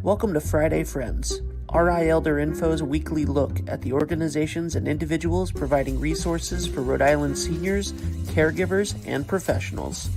Welcome to Friday Friends, RI Elder Info's weekly look at the organizations and individuals providing resources for Rhode Island seniors, caregivers, and professionals.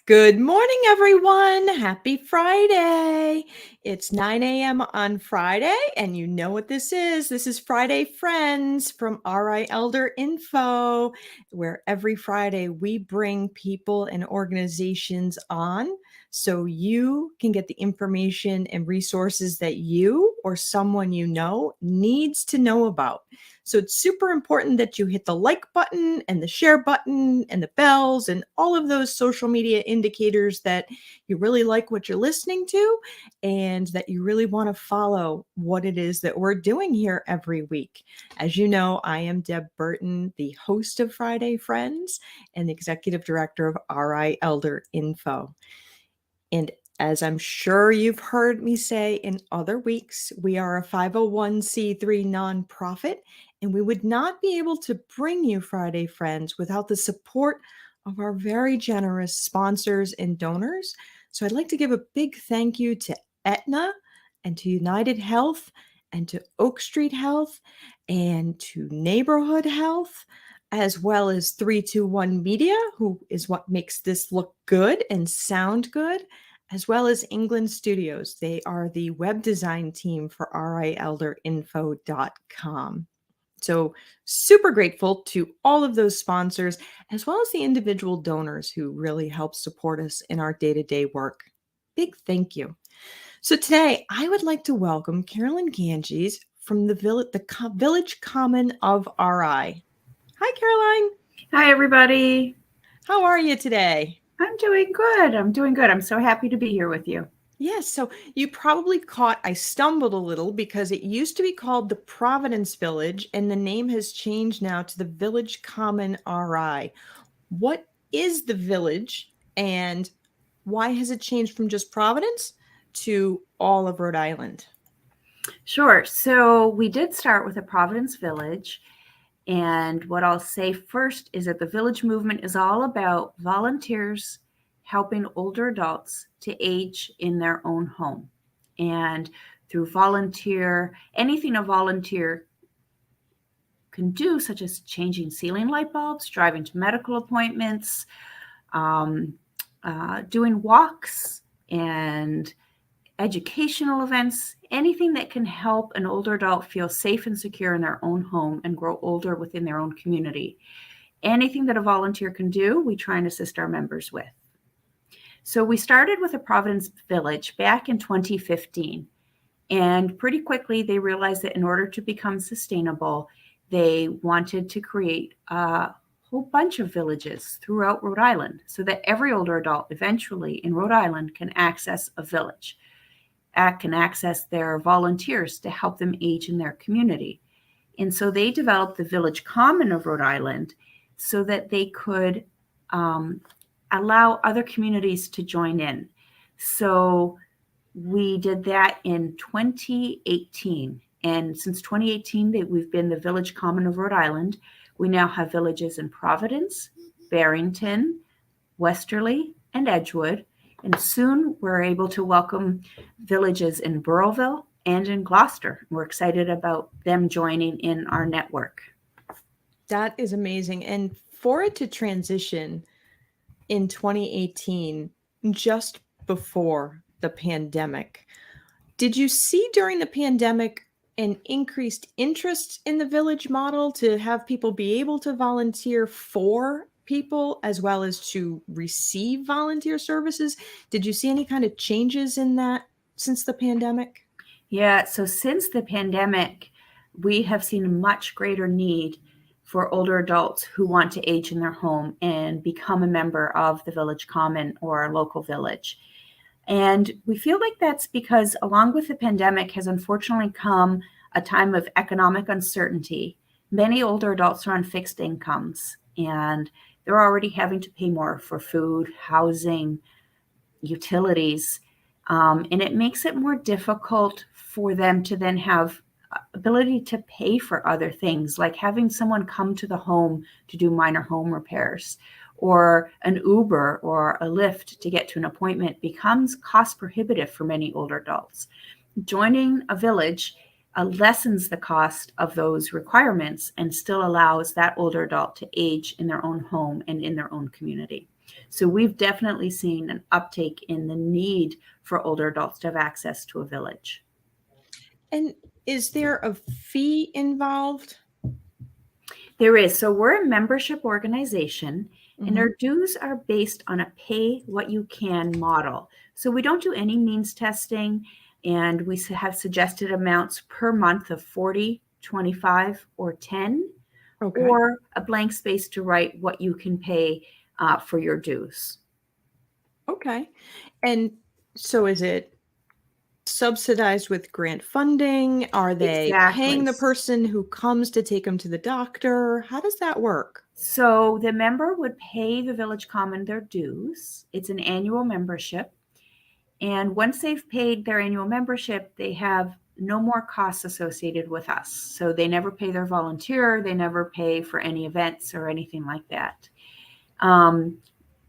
Good morning, everyone. Happy Friday. It's 9 a.m. on Friday, and you know what this is. This is Friday Friends from RI Elder Info, where every Friday we bring people and organizations on so you can get the information and resources that you or someone you know needs to know about. So it's super important that you hit the like button and the share button and the bells and all of those social media indicators that you really like what you're listening to and that you really want to follow what it is that we're doing here every week. As you know, I am Deb Burton, the host of Friday Friends and the executive director of RI Elder Info. And as I'm sure you've heard me say in other weeks, we are a 501c3 nonprofit, and we would not be able to bring you Friday Friends without the support of our very generous sponsors and donors. So I'd like to give a big thank you to Aetna and to United Health and to Oak Street Health and to Neighborhood Health, as well as 321 Media, who is what makes this look good and sound good, as well as England Studios. They are the web design team for rielderinfo.com. So super grateful to all of those sponsors, as well as the individual donors who really help support us in our day-to-day work. Big thank you. So today, I would like to welcome Carolyn Ganges from the Village Common of RI. Hi, Caroline. Hi, everybody. How are you today? I'm doing good. I'm so happy to be here with you. Yes, so you probably caught I stumbled a little because it used to be called the Providence Village, and the name has changed now to the Village Common RI. What is the village, and why has it changed from just Providence to all of Rhode Island? Sure. So we did start with a Providence Village. And what I'll say first is that the Village movement is all about volunteers helping older adults to age in their own home. And through anything a volunteer can do, such as changing ceiling light bulbs, driving to medical appointments, doing walks and educational events, anything that can help an older adult feel safe and secure in their own home and grow older within their own community. Anything that a volunteer can do, we try and assist our members with. So we started with a Providence Village back in 2015, and pretty quickly they realized that in order to become sustainable, they wanted to create a whole bunch of villages throughout Rhode Island so that every older adult eventually in Rhode Island can access a village, can access their volunteers to help them age in their community. And so they developed the Village Common of Rhode Island so that they could allow other communities to join in. So we did that in 2018. And since 2018, we've been the Village Common of Rhode Island. We now have villages in Providence, Barrington, Westerly, and Edgewood. And soon we're able to welcome villages in Burrillville and in Gloucester. We're excited about them joining in our network. That is amazing. And for it to transition in 2018, just before the pandemic, did you see during the pandemic an increased interest in the village model to have people be able to volunteer for people as well as to receive volunteer services? Did you see any kind of changes in that since the pandemic? Yeah, so since the pandemic, we have seen a much greater need for older adults who want to age in their home and become a member of the Village Common or a local village. And we feel like that's because along with the pandemic has unfortunately come a time of economic uncertainty. Many older adults are on fixed incomes and they're already having to pay more for food, housing, utilities. And it makes it more difficult for them to then have ability to pay for other things, like having someone come to the home to do minor home repairs, or an Uber or a Lyft to get to an appointment becomes cost prohibitive for many older adults. Joining a village lessens the cost of those requirements and still allows that older adult to age in their own home and in their own community. So we've definitely seen an uptake in the need for older adults to have access to a village. And is there a fee involved? There is. So we're a membership organization, and our dues are based on a pay what you can model. So we don't do any means testing, and we have suggested amounts per month of 40, 25, or 10, Okay. or a blank space to write what you can pay for your dues. Okay. And so is it subsidized with grant funding? Are they paying the Exactly. person who comes to take them to the doctor? How does that work? So the member would pay the Village Common their dues. It's an annual membership. And once they've paid their annual membership, they have no more costs associated with us. So they never pay their volunteer, they never pay for any events or anything like that.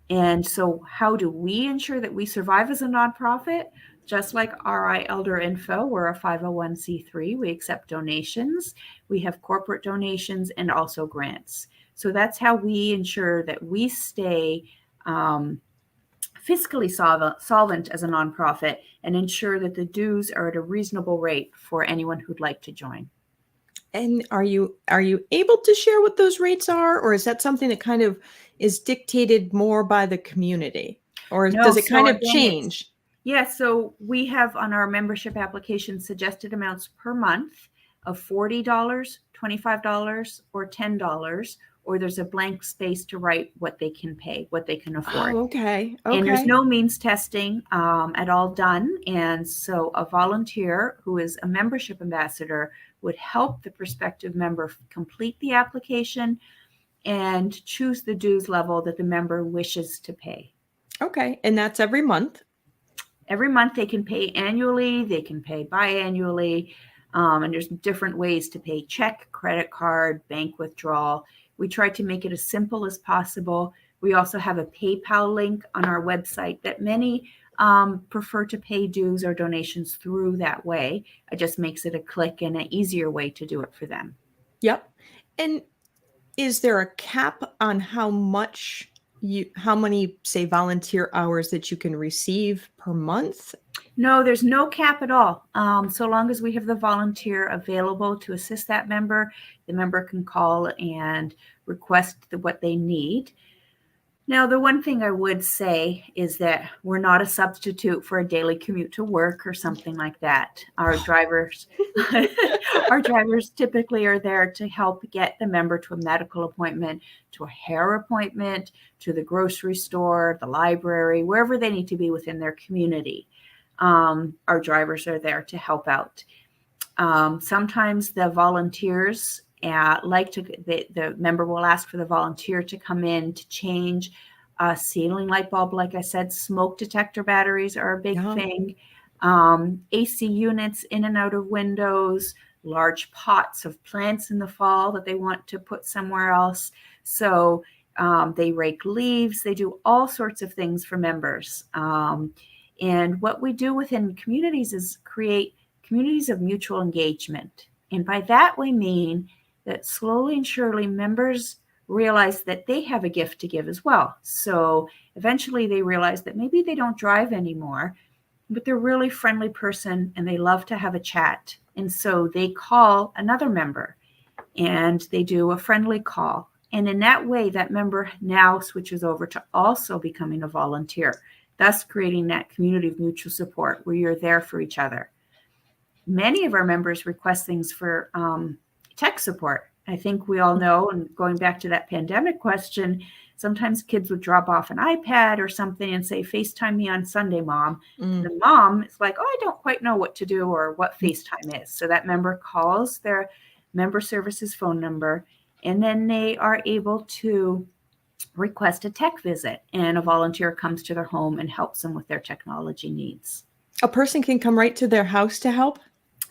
And so how do we ensure that we survive as a nonprofit? Just like RI Elder Info, we're a 501c3. We accept donations. We have corporate donations and also grants. So that's how we ensure that we stay fiscally solvent as a nonprofit and ensure that the dues are at a reasonable rate for anyone who'd like to join. And are you able to share what those rates are, or is that something that kind of is dictated more by the community, or No, does it so kind of again, change? Yeah, so we have on our membership application suggested amounts per month of $40, $25, or $10, or there's a blank space to write what they can pay, what they can afford. Oh, okay. And there's Okay. no means testing at all done. And so a volunteer who is a membership ambassador would help the prospective member complete the application and choose the dues level that the member wishes to pay. Okay. And that's every month. Every month they can pay annually, they can pay biannually, and there's different ways to pay: check, credit card, bank withdrawal. We try to make it as simple as possible. We also have a PayPal link on our website that many prefer to pay dues or donations through that way. It just makes it a click and an easier way to do it for them. Yep. And is there a cap on how many, say, volunteer hours that you can receive per month? No, there's no cap at all. So long as we have the volunteer available to assist that member, the member can call and request what they need. Now, the one thing I would say is that we're not a substitute for a daily commute to work or something like that. Our drivers typically are there to help get the member to a medical appointment, to a hair appointment, to the grocery store, the library, wherever they need to be within their community. Our drivers are there to help out. Sometimes the volunteers the member will ask for the volunteer to come in to change a ceiling light bulb. Like I said, smoke detector batteries are a big thing. AC units in and out of windows, large pots of plants in the fall that they want to put somewhere else. So they rake leaves. They do all sorts of things for members. And what we do within communities is create communities of mutual engagement. And by that, we mean that slowly and surely members realize that they have a gift to give as well. So eventually they realize that maybe they don't drive anymore, but they're a really friendly person and they love to have a chat. And so they call another member and they do a friendly call. And in that way, that member now switches over to also becoming a volunteer, thus creating that community of mutual support where you're there for each other. Many of our members request things for tech support. I think we all know, and going back to that pandemic question, sometimes kids would drop off an iPad or something and say, FaceTime me on Sunday, Mom. The mom is like, oh, I don't quite know what to do or what FaceTime is. So that member calls their member services phone number, and then they are able to request a tech visit, and a volunteer comes to their home and helps them with their technology needs. A person can come right to their house to help?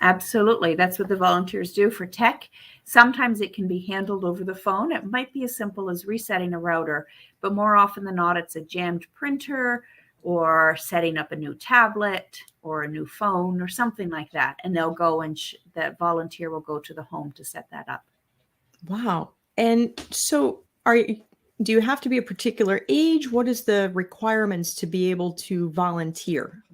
Absolutely. That's what the volunteers do for tech. Sometimes it can be handled over the phone. It might be as simple as resetting a router, but more often than not, it's a jammed printer or setting up a new tablet or a new phone or something like that. And they'll go and that volunteer will go to the home to set that up. Wow. And so do you have to be a particular age? What is the requirements to be able to volunteer?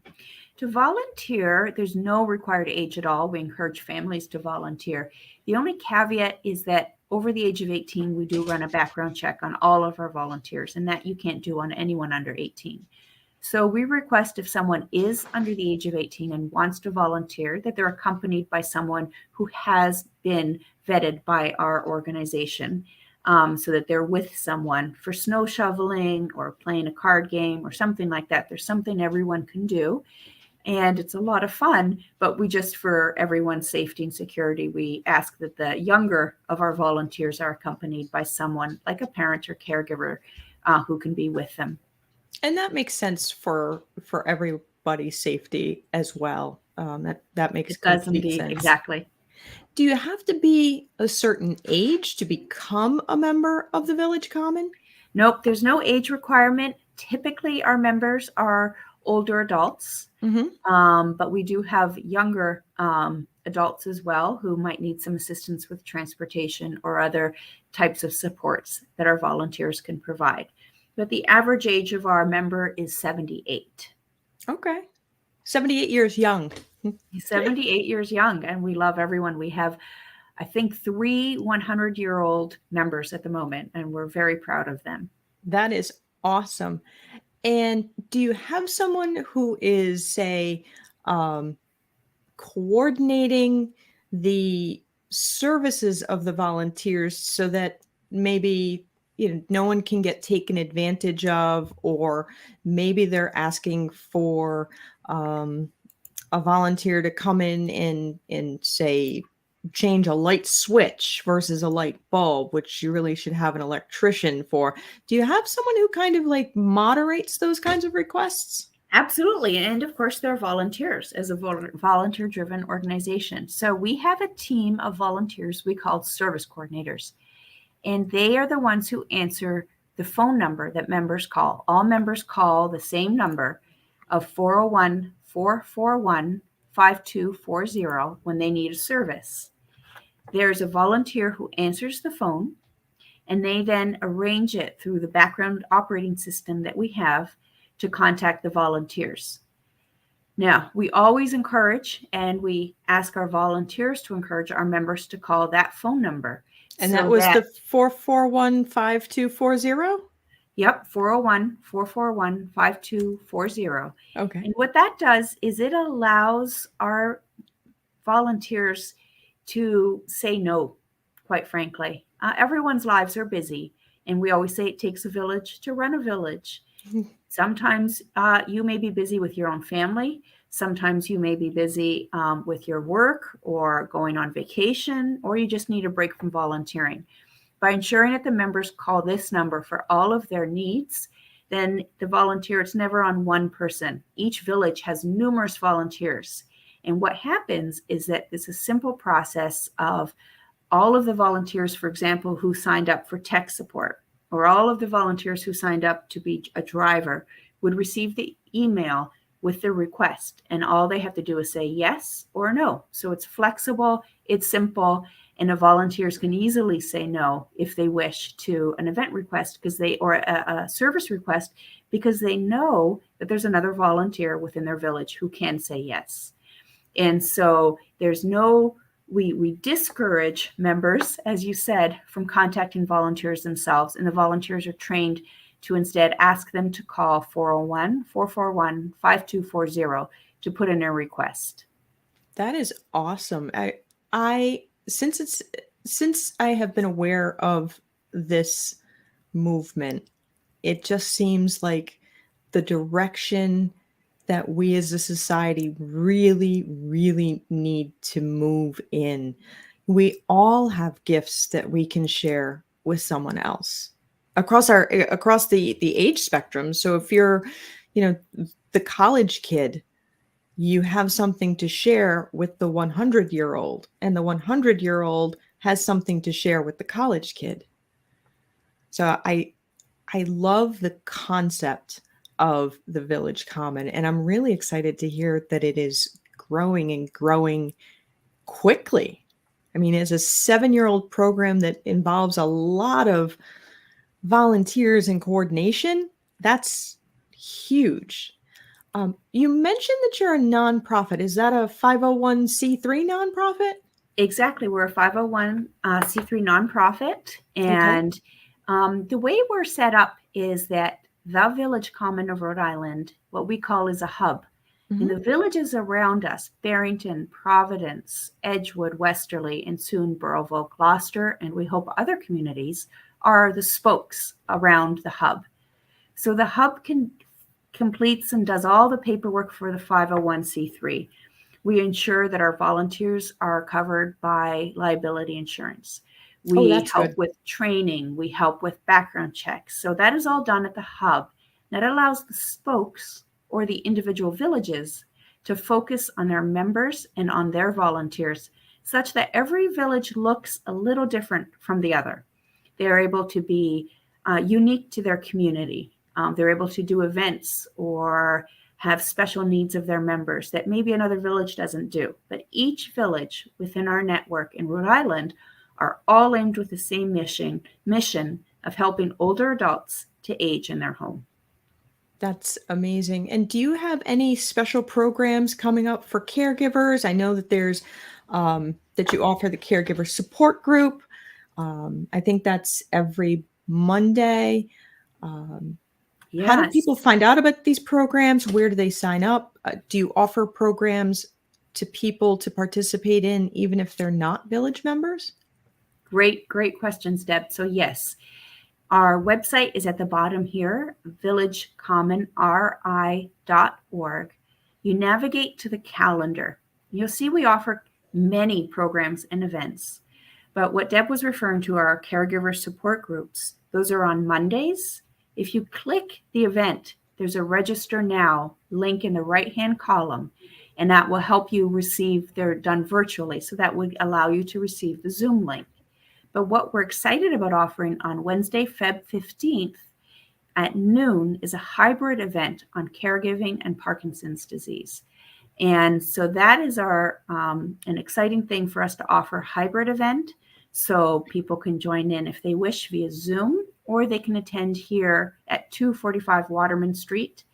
To volunteer, there's no required age at all. We encourage families to volunteer. The only caveat is that over the age of 18, we do run a background check on all of our volunteers, and that you can't do on anyone under 18. So we request if someone is under the age of 18 and wants to volunteer, that they're accompanied by someone who has been vetted by our organization, so that they're with someone for snow shoveling or playing a card game or something like that. There's something everyone can do. And it's a lot of fun, but we just, for everyone's safety and security, we ask that the younger of our volunteers are accompanied by someone like a parent or caregiver who can be with them. And that makes sense for everybody's safety as well. That makes It does complete indeed, sense. exactly. Do you have to be a certain age to become a member of the Village Common? Nope, there's no age requirement. Typically, our members are older adults, but we do have younger adults as well who might need some assistance with transportation or other types of supports that our volunteers can provide. But the average age of our member is 78. Okay. 78 years young. 78 years young, and we love everyone. We have, I think, 3 100-year-old members at the moment, and we're very proud of them. That is awesome. And do you have someone who is, say, coordinating the services of the volunteers so that maybe no one can get taken advantage of, or maybe they're asking for a volunteer to come in and say change a light switch versus a light bulb, which you really should have an electrician for. Do you have someone who kind of like moderates those kinds of requests? Absolutely. And of course, they're volunteers as a volunteer-driven organization. So we have a team of volunteers we call service coordinators, and they are the ones who answer the phone number that members call. All members call the same number of 401-441-5240 when they need a service. There's a volunteer who answers the phone, and they then arrange it through the background operating system that we have to contact the volunteers. Now, we always encourage, and we ask our volunteers to encourage our members to call that phone number. And that was the 441-5240? Yep, 401-441-5240. Okay. And what that does is it allows our volunteers to say no, quite frankly. Everyone's lives are busy, and we always say it takes a village to run a village. Sometimes you may be busy with your own family. Sometimes you may be busy with your work or going on vacation, or you just need a break from volunteering. By ensuring that the members call this number for all of their needs, then the volunteer, it's never on one person. Each village has numerous volunteers. And what happens is that it's a simple process of all of the volunteers, for example, who signed up for tech support, or all of the volunteers who signed up to be a driver would receive the email with the request. And all they have to do is say yes or no. So it's flexible, it's simple, and the volunteers can easily say no if they wish to an event request or a service request, because they know that there's another volunteer within their village who can say yes. And so there's we discourage members, as you said, from contacting volunteers themselves, and the volunteers are trained to instead ask them to call 401-441-5240 to put in a request. That is awesome. Since I have been aware of this movement, it just seems like the direction that we as a society really, really need to move in. We all have gifts that we can share with someone else across the age spectrum. So if you're, the college kid, you have something to share with the 100-year-old, and the 100-year-old has something to share with the college kid. So I love the concept of the Village Common, and I'm really excited to hear that it is growing and growing quickly. I mean, as a 7-year-old program that involves a lot of volunteers and coordination, that's huge. You mentioned that you're a nonprofit. Is that a 501c3 nonprofit? Exactly. We're a 501c3 nonprofit. And the way we're set up is that the Village Common of Rhode Island, what we call is a hub. Mm-hmm. And the villages around us, Barrington, Providence, Edgewood, Westerly, and soon Burrillville, Gloucester, and we hope other communities, are the spokes around the hub. So the hub completes and does all the paperwork for the 501c3. We ensure that our volunteers are covered by liability insurance. We help with training. We help with background checks. So that is all done at the hub. That allows the spokes or the individual villages to focus on their members and on their volunteers, such that every village looks a little different from the other. They're able to be unique to their community. They're able to do events or have special needs of their members that maybe another village doesn't do. But each village within our network in Rhode Island are all aimed with the same mission of helping older adults to age in their home. That's amazing. And do you have any special programs coming up for caregivers? I know that there's that you offer the caregiver support group. I think that's every Monday. Yes. How do people find out about these programs? Where do they sign up? Do you offer programs to people to participate in, even if they're not village members? Great questions, Deb. So yes, our website is at the bottom here, villagecommonri.org. You navigate to the calendar. You'll see we offer many programs and events. But what Deb was referring to are our caregiver support groups. Those are on Mondays. If you click the event, there's a register now link in the right-hand column, and that will help you receive, they're done virtually, so that would allow you to receive the Zoom link. But what we're excited about offering on Wednesday, Feb 15th at noon is a hybrid event on caregiving and Parkinson's disease. And so that is our an exciting thing for us to offer, hybrid event. So people can join in if they wish via Zoom, or they can attend here at 245 Waterman Street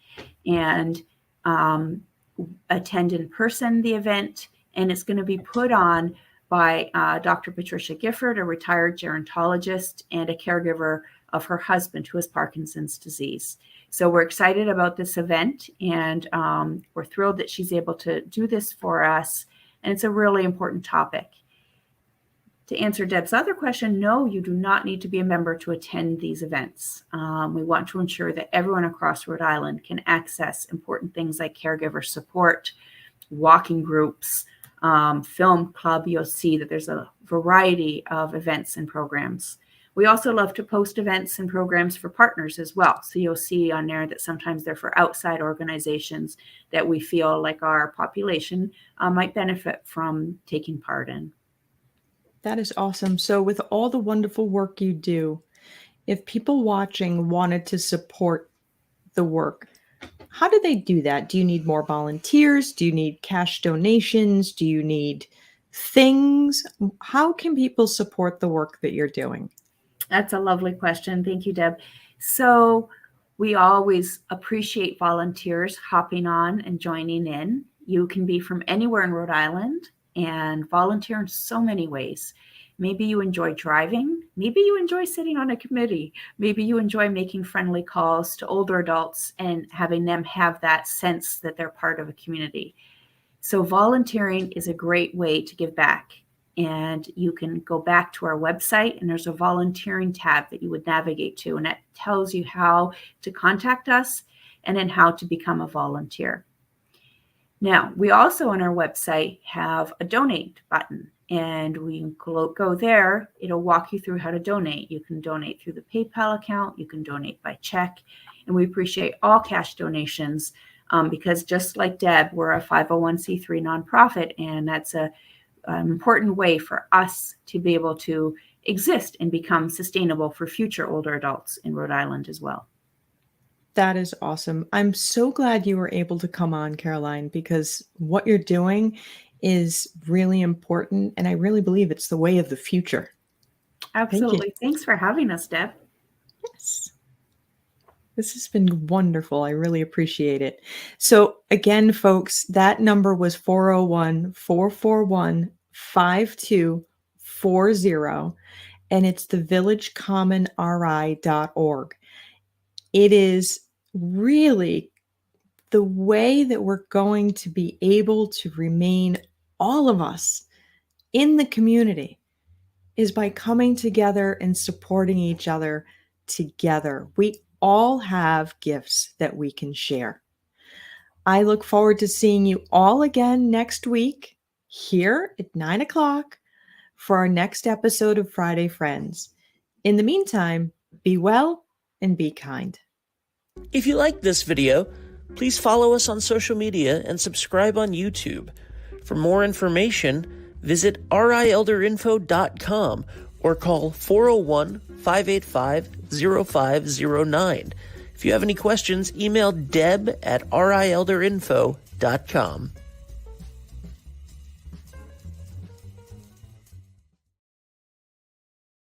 and attend in person the event. And it's going to be put on by Dr. Patricia Gifford, a retired gerontologist and a caregiver of her husband who has Parkinson's disease. So we're excited about this event, and we're thrilled that she's able to do this for us. And it's a really important topic. To answer Deb's other question, no, you do not need to be a member to attend these events. We want to ensure that everyone across Rhode Island can access important things like caregiver support, walking groups, film club. You'll see that there's a variety of events and programs. We also love to post events and programs for partners as well. So you'll see on there that sometimes they're for outside organizations that we feel like our population might benefit from taking part in. That is awesome. So with all the wonderful work you do, if people watching wanted to support the work, how do they do that? Do you need more volunteers? Do you need cash donations? Do you need things? How can people support the work that you're doing? That's a lovely question. Thank you, Deb. So we always appreciate volunteers hopping on and joining in. You can be from anywhere in Rhode Island and volunteer in so many ways. Maybe you enjoy driving. Maybe you enjoy sitting on a committee. Maybe you enjoy making friendly calls to older adults and having them have that sense that they're part of a community. So volunteering is a great way to give back. And you can go back to our website, and there's a volunteering tab that you would navigate to, and that tells you how to contact us and then how to become a volunteer. Now, we also on our website have a donate button, and we go there. It'll walk you through how to donate. You can donate through the PayPal account. You can donate by check, and we appreciate all cash donations. because just like Deb, we're a 501c3 nonprofit, and that's an important way for us to be able to exist and become sustainable for future older adults in Rhode Island as well. That is awesome. I'm so glad you were able to come on, Caroline, because what you're doing is really important, and I really believe it's the way of the future. Absolutely. Thanks for having us, Deb. Yes. This has been wonderful. I really appreciate it. So again, folks, that number was 401-441-5240, and it's the villagecommonri.org. It is really the way that we're going to be able to remain, all of us in the community, is by coming together and supporting each other together. We all have gifts that we can share. I look forward to seeing you all again next week here at 9 o'clock for our next episode of Friday Friends. In the meantime, be well and be kind. If you liked this video, please follow us on social media and subscribe on YouTube. For more information, visit rielderinfo.com or call 401-585-0509. If you have any questions, email deb@rielderinfo.com.